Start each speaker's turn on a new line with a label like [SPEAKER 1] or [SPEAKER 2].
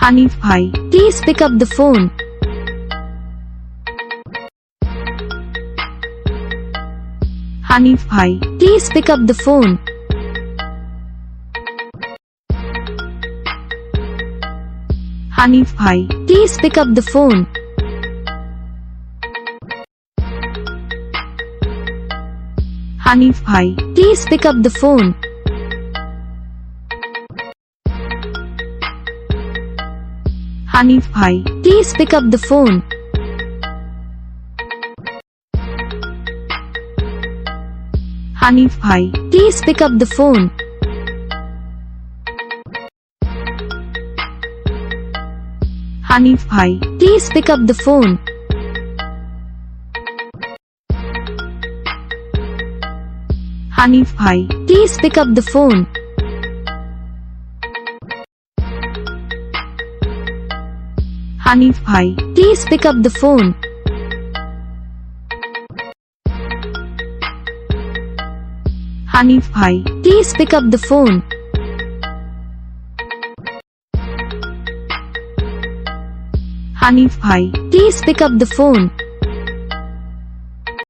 [SPEAKER 1] হানিফ ভাই,
[SPEAKER 2] Please pick up the phone.
[SPEAKER 1] Hanif ভাই,
[SPEAKER 2] Please pick up the phone.
[SPEAKER 1] Hanif ভাই,
[SPEAKER 2] Please pick up the phone.
[SPEAKER 1] Hanif ভাই,
[SPEAKER 2] Please pick up the phone.
[SPEAKER 1] Hanif ভাই,
[SPEAKER 2] Please pick up the phone.
[SPEAKER 1] Hanif ভাই,
[SPEAKER 2] Please pick up the phone.
[SPEAKER 1] Hanif ভাই,
[SPEAKER 2] Please pick up the phone.
[SPEAKER 1] Hanif ভাই,
[SPEAKER 2] Please pick up the phone.
[SPEAKER 1] Hanif ভাই,
[SPEAKER 2] Please pick up the phone.
[SPEAKER 1] Hanif ভাই,
[SPEAKER 2] Please pick up the phone.
[SPEAKER 1] Hanif ভাই,
[SPEAKER 2] Please pick up the phone.